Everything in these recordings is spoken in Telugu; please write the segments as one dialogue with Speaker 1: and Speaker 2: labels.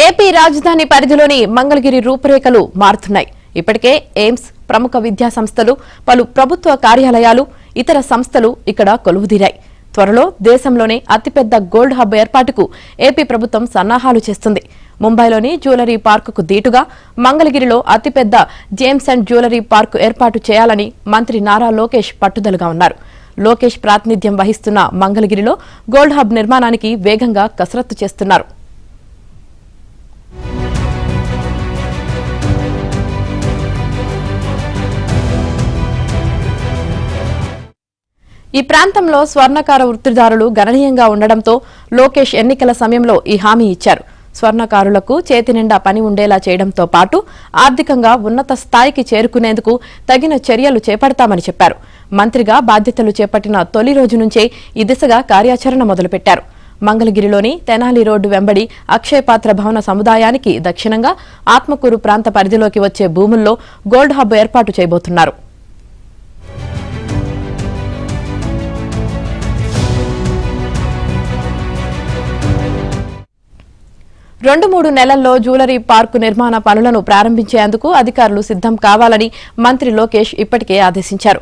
Speaker 1: ఏపీ రాజధాని పరిధిలోని మంగళగిరి రూపురేఖలు మారుతున్నాయి. ఇప్పటికే ఎయిమ్స్, ప్రముఖ విద్యా సంస్థలు, పలు ప్రభుత్వ కార్యాలయాలు, ఇతర సంస్థలు ఇక్కడ కొలువుదీరాయి. త్వరలో దేశంలోనే అతిపెద్ద గోల్డ్ హబ్ ఏర్పాటుకు ఏపీ ప్రభుత్వం సన్నాహాలు చేస్తుంది. ముంబైలోని జ్యువెలరీ పార్కుకు దీటుగా మంగళగిరిలో అతిపెద్ద జేమ్స్ అండ్ జ్యువెలరీ పార్కు ఏర్పాటు చేయాలని మంత్రి నారా లోకేష్ పట్టుదలగా ఉన్నారు. లోకేష్ ప్రాతినిధ్యం వహిస్తున్న మంగళగిరిలో గోల్డ్ హబ్ నిర్మాణానికి వేగంగా కసరత్తు చేస్తున్నారు. ఈ ప్రాంతంలో స్వర్ణకార వృత్తిదారులు గణనీయంగా ఉండడంతో లోకేష్ ఎన్నికల సమయంలో ఈ హామీ ఇచ్చారు. స్వర్ణకారులకు చేతి నిండా పని ఉండేలా చేయడంతో పాటు ఆర్థికంగా ఉన్నత స్థాయికి చేరుకునేందుకు తగిన చర్యలు చేపడతామని చెప్పారు. మంత్రిగా బాధ్యతలు చేపట్టిన తొలి రోజు నుంచే ఈ దిశగా కార్యాచరణ మొదలుపెట్టారు. మంగళగిరిలోని తెనాలి రోడ్డు వెంబడి అక్షయపాత్ర భవన సముదాయానికి దక్షిణంగా ఆత్మకూరు ప్రాంత పరిధిలోకి వచ్చే భూముల్లో గోల్డ్ హబ్ ఏర్పాటు చేయబోతున్నారు. 2-3 నెలల్లో జ్యువెలరీ పార్కు నిర్మాణ పనులను ప్రారంభించేందుకు అధికారులు సిద్దం కావాలని మంత్రి లోకేష్ ఇప్పటికే ఆదేశించారు.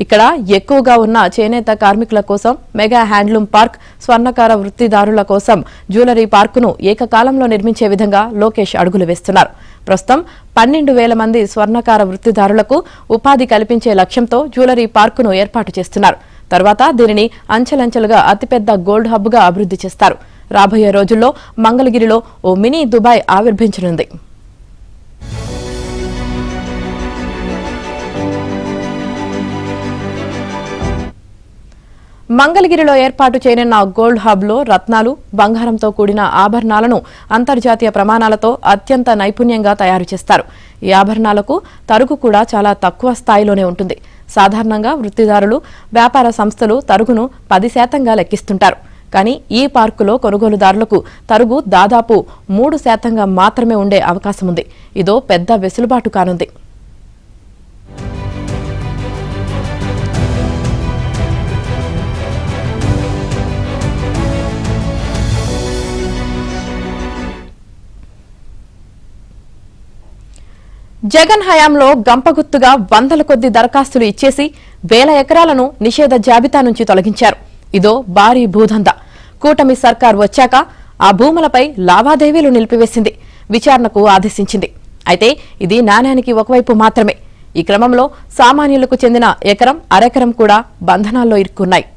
Speaker 1: ఇక్కడ ఎక్కువగా ఉన్న చేనేత కార్మికుల కోసం మెగా హ్యాండ్లూమ్ పార్క్, స్వర్ణకార వృత్తిదారుల కోసం జ్యువెలరీ పార్కును ఏకకాలంలో నిర్మించే విధంగా లోకేష్ అడుగులు వేస్తున్నారు. ప్రస్తుతం 12,000 మంది స్వర్ణకార వృత్తిదారులకు ఉపాధి కల్పించే లక్ష్యంతో జ్యువెలరీ పార్కును ఏర్పాటు చేస్తున్నారు. తర్వాత దీనిని అంచెలంచెలుగా అతిపెద్ద గోల్డ్ హబ్గా అభివృద్ధి చేస్తారు. రాబోయే రోజుల్లో మంగళగిరిలో ఓ మినీ దుబాయ్ ఆవిర్భవించనుంది. మంగళగిరిలో ఏర్పాటు చేయనున్న గోల్డ్ హబ్ లో రత్నాలు, బంగారంతో కూడిన ఆభరణాలను అంతర్జాతీయ ప్రమాణాలతో అత్యంత నైపుణ్యంగా తయారు చేస్తారు. ఈ ఆభరణాలకు తరుగు కూడా చాలా తక్కువ స్థాయిలోనే ఉంటుంది. సాధారణంగా వృత్తిదారులు, వ్యాపార సంస్థలు తరుగును 10% లెక్కిస్తుంటారు. కానీ ఈ పార్కులో కొనుగోలుదారులకు తరుగు దాదాపు 3% మాత్రమే ఉండే అవకాశం ఉంది. ఇదో పెద్ద వెసులుబాటు కానుంది. జగన్ హయాంలో గంపగుత్తుగా వందల కొద్ది దరఖాస్తులు ఇచ్చేసి వేల ఎకరాలను నిషేధ జాబితా నుంచి తొలగించారు. ఇదో భారీ భూదందా. కూటమి సర్కార్ వచ్చాక ఆ భూములపై లావాదేవీలు నిలిపివేసింది, విచారణకు ఆదేశించింది. అయితే ఇది నాణ్యానికి ఒకవైపు మాత్రమే. ఈ క్రమంలో సామాన్యులకు చెందిన ఎకరం, అరెకరం కూడా బంధనాల్లో ఇరుక్కున్నాయి.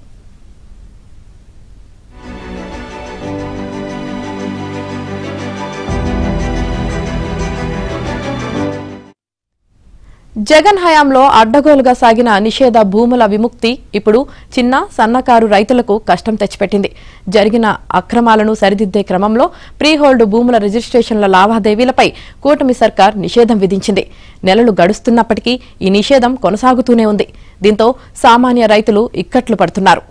Speaker 1: జగన్ హయాంలో అడ్డగోలుగా సాగిన నిషేధ భూముల విముక్తి ఇప్పుడు చిన్న, సన్నకారు రైతులకు కష్టం తెచ్చిపెట్టింది. జరిగిన అక్రమాలను సరిదిద్దే క్రమంలో ప్రీహోల్డ్ భూముల రిజిస్ట్రేషన్ల లావాదేవీలపై కూటమి సర్కార్ నిషేధం విధించింది. నెలలు గడుస్తున్నప్పటికీ ఈ నిషేధం కొనసాగుతూనే ఉంది. దీంతో సామాన్య రైతులు ఇక్కట్లు పడుతున్నారు.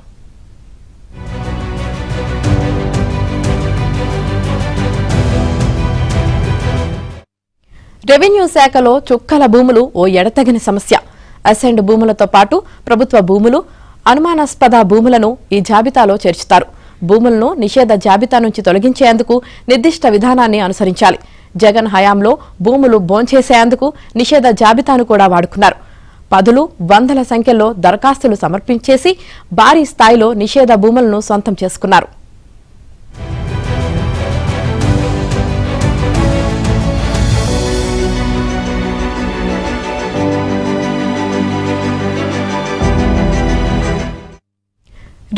Speaker 1: రెవెన్యూ శాఖలో చుక్కల భూములు ఓ ఎడతెగని సమస్య. అసైన్డ్ భూములతో పాటు ప్రభుత్వ భూములు, అనుమానాస్పద భూములను ఈ జాబితాలో చేర్చుతారు. భూములను నిషేధ జాబితా నుంచి తొలగించేందుకు నిర్దిష్ట విధానాన్ని అనుసరించాలి. జగన్ హయాంలో భూములు భోంచేసేందుకు నిషేధ జాబితాను కూడా వాడుకున్నారు. పదులు, వందల సంఖ్యలో దరఖాస్తులు సమర్పించేసి భారీ స్థాయిలో నిషేధ భూములను సొంతం చేసుకున్నారు.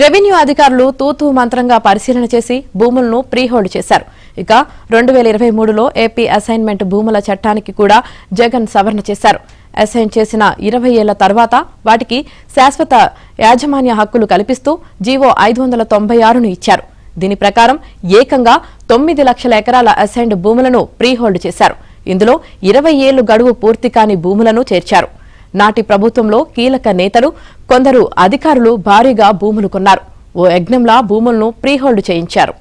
Speaker 1: రెవెన్యూ అధికారులు తూతూ మంత్రంగా పరిశీలన చేసి భూములను ప్రీహోల్డ్ చేశారు. ఇక 2023లో ఏపీ అసైన్మెంట్ భూముల చట్టానికి కూడా జగన్ సవరణ చేశారు. అసైన్ చేసిన 20 ఏళ్ల తర్వాత వాటికి శాశ్వత యాజమాన్య హక్కులు కల్పిస్తూ జీవో 596ను ఇచ్చారు. దీని ప్రకారం ఏకంగా 9 లక్షల ఎకరాల అసైన్డ్ భూములను ప్రీహోల్డ్ చేశారు. ఇందులో 20 ఏళ్లు గడువు పూర్తి కాని భూములను చేర్చారు. నాటి ప్రభుత్వంలో కీలక నేతలు, కొందరు అధికారులు భారీగా భూములు కొన్నారు. ఓ యజ్ఞంలా భూములను ప్రీహోల్డ్ చేయించారు.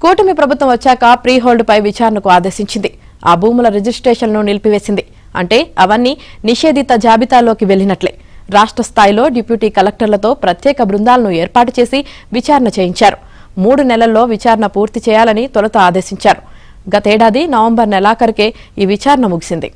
Speaker 1: కూటమి ప్రభుత్వం వచ్చాక ప్రీహోల్డ్ పై విచారణకు ఆదేశించింది. ఆ భూముల రిజిస్ట్రేషన్ను నిలిపివేసింది. అంటే అవన్నీ నిషేధిత జాబితాలోకి వెళ్లినట్లే. రాష్ట్ర స్థాయిలో డిప్యూటీ కలెక్టర్లతో ప్రత్యేక బృందాలను ఏర్పాటు చేసి విచారణ చేయించారు. 3 నెలల్లో విచారణ పూర్తి చేయాలని తొలుత ఆదేశించారు. గతేడాది నవంబర్ నెలాఖరుకే ఈ విచారణ ముగిసింది.